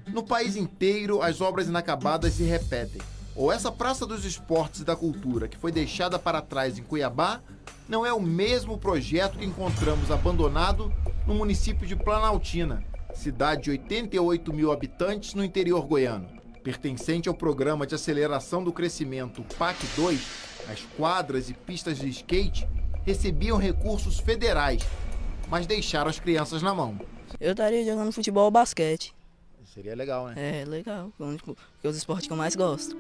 No país inteiro, as obras inacabadas se repetem. Ou essa Praça dos Esportes e da Cultura que foi deixada para trás em Cuiabá não é o mesmo projeto que encontramos abandonado no município de Planaltina, cidade de 88 mil habitantes no interior goiano. Pertencente ao Programa de Aceleração do Crescimento PAC 2, as quadras e pistas de skate recebiam recursos federais, mas deixaram as crianças na mão. Eu estaria jogando futebol ou basquete. Seria legal, né? É, legal, porque é os esportes que eu mais gosto.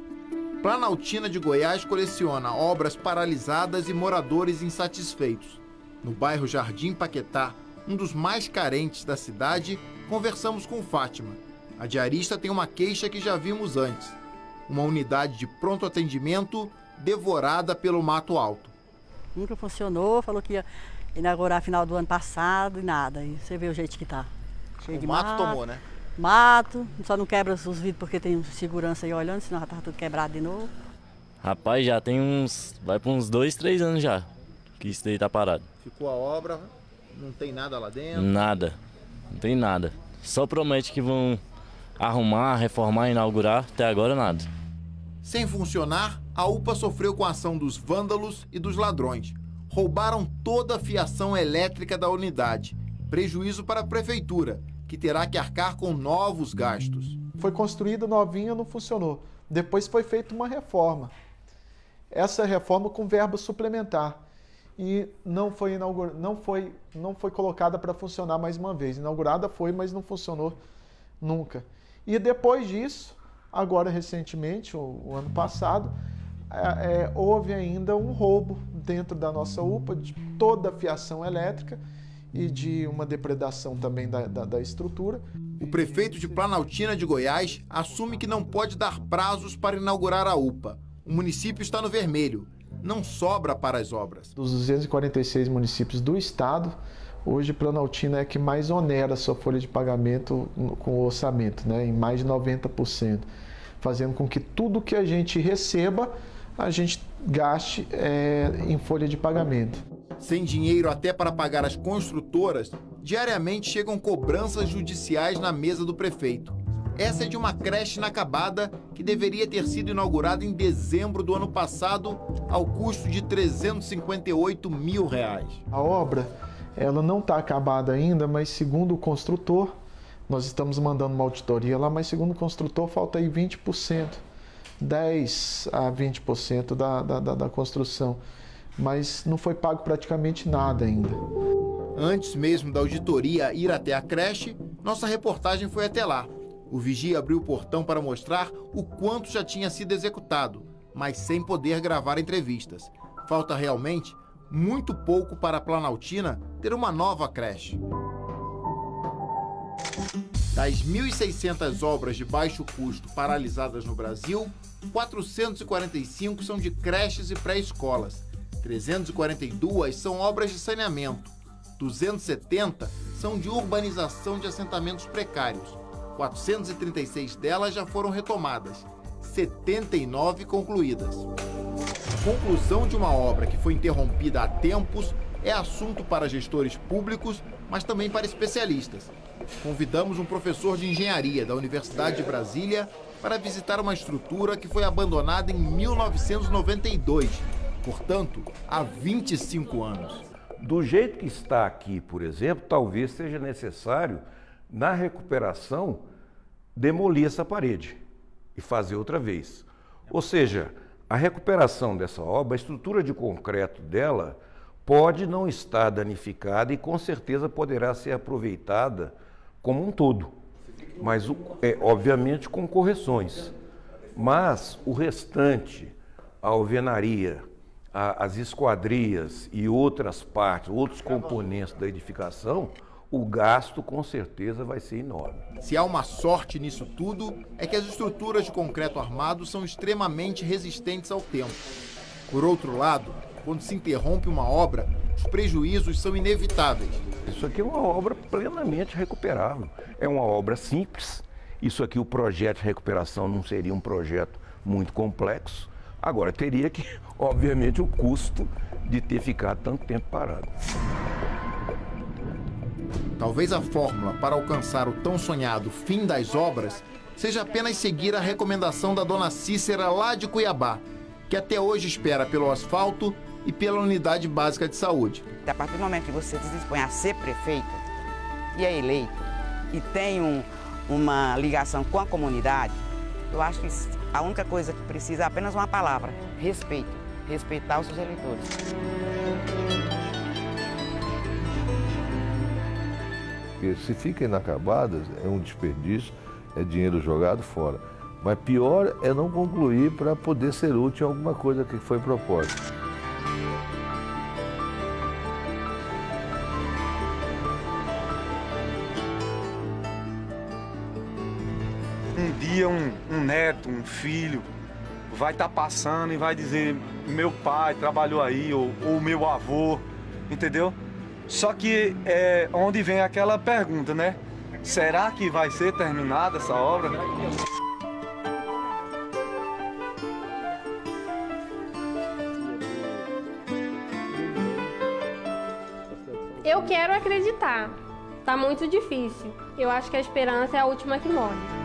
Planaltina de Goiás coleciona obras paralisadas e moradores insatisfeitos. No bairro Jardim Paquetá, um dos mais carentes da cidade, conversamos com Fátima. A diarista tem uma queixa que já vimos antes. Uma unidade de pronto atendimento devorada pelo mato alto. Nunca funcionou, falou que ia inaugurar final do ano passado e nada. E você vê o jeito que tá. Cheio de mato. Tomou, né? Mato, só não quebra os vidros porque tem segurança aí olhando, senão já tá tudo quebrado de novo. Rapaz, já tem vai para uns 2, 3 anos já que isso daí tá parado. Ficou a obra, não tem nada lá dentro? Nada, não tem nada. Só promete que vão arrumar, reformar, inaugurar, até agora nada. Sem funcionar, a UPA sofreu com a ação dos vândalos e dos ladrões. Roubaram toda a fiação elétrica da unidade. Prejuízo para a prefeitura, que terá que arcar com novos gastos. Foi construída novinha, não funcionou. Depois foi feita uma reforma. Essa reforma com verba suplementar. E não foi colocada para funcionar mais uma vez. Inaugurada foi, mas não funcionou nunca. E depois disso, agora recentemente, o ano passado, houve ainda um roubo dentro da nossa UPA de toda a fiação elétrica e de uma depredação também da estrutura. O prefeito de Planaltina de Goiás assume que não pode dar prazos para inaugurar a UPA. O município está no vermelho. Não sobra para as obras. Dos 246 municípios do estado, hoje Planaltina é que mais onera a sua folha de pagamento com o orçamento, né, em mais de 90%, fazendo com que tudo que a gente receba, a gente gaste em folha de pagamento. Sem dinheiro até para pagar as construtoras, diariamente chegam cobranças judiciais na mesa do prefeito. Essa é de uma creche inacabada que deveria ter sido inaugurada em dezembro do ano passado, ao custo de R$ 358 mil. A obra ela não está acabada ainda, mas segundo o construtor, nós estamos mandando uma auditoria lá, mas segundo o construtor falta aí 20%, 10% a 20% da construção. Mas não foi pago praticamente nada ainda. Antes mesmo da auditoria ir até a creche, nossa reportagem foi até lá. O vigia abriu o portão para mostrar o quanto já tinha sido executado, mas sem poder gravar entrevistas. Falta realmente muito pouco para a Planaltina ter uma nova creche. Das 1.600 obras de baixo custo paralisadas no Brasil, 445 são de creches e pré-escolas. 342 são obras de saneamento, 270 são de urbanização de assentamentos precários, 436 delas já foram retomadas, 79 concluídas. A conclusão de uma obra que foi interrompida há tempos é assunto para gestores públicos, mas também para especialistas. Convidamos um professor de engenharia da Universidade de Brasília para visitar uma estrutura que foi abandonada em 1992. Portanto, há 25 anos. Do jeito que está aqui, por exemplo, talvez seja necessário, na recuperação, demolir essa parede e fazer outra vez. Ou seja, a recuperação dessa obra, a estrutura de concreto dela, pode não estar danificada e com certeza poderá ser aproveitada como um todo. Mas, obviamente, com correções. Mas o restante, a alvenaria, as esquadrias e outras partes, outros componentes da edificação, o gasto com certeza vai ser enorme. Se há uma sorte nisso tudo, é que as estruturas de concreto armado são extremamente resistentes ao tempo. Por outro lado, quando se interrompe uma obra, os prejuízos são inevitáveis. Isso aqui é uma obra plenamente recuperável. É uma obra simples. Isso aqui, o projeto de recuperação não seria um projeto muito complexo. Agora, teria que, obviamente, o custo de ter ficado tanto tempo parado. Talvez a fórmula para alcançar o tão sonhado fim das obras seja apenas seguir a recomendação da dona Cícera lá de Cuiabá, que até hoje espera pelo asfalto e pela unidade básica de saúde. A partir do momento que você se dispõe a ser prefeito e é eleito e tem uma ligação com a comunidade, eu acho que a única coisa que precisa é apenas uma palavra: respeito. Respeitar os seus eleitores. Porque se fica inacabadas, é um desperdício, é dinheiro jogado fora. Mas pior é não concluir para poder ser útil em alguma coisa que foi proposta. Um dia um neto, um filho, vai estar passando e vai dizer: meu pai trabalhou aí, ou meu avô, entendeu? Só que é onde vem aquela pergunta, né? Será que vai ser terminada essa obra? Eu quero acreditar. Tá muito difícil. Eu acho que a esperança é a última que morre.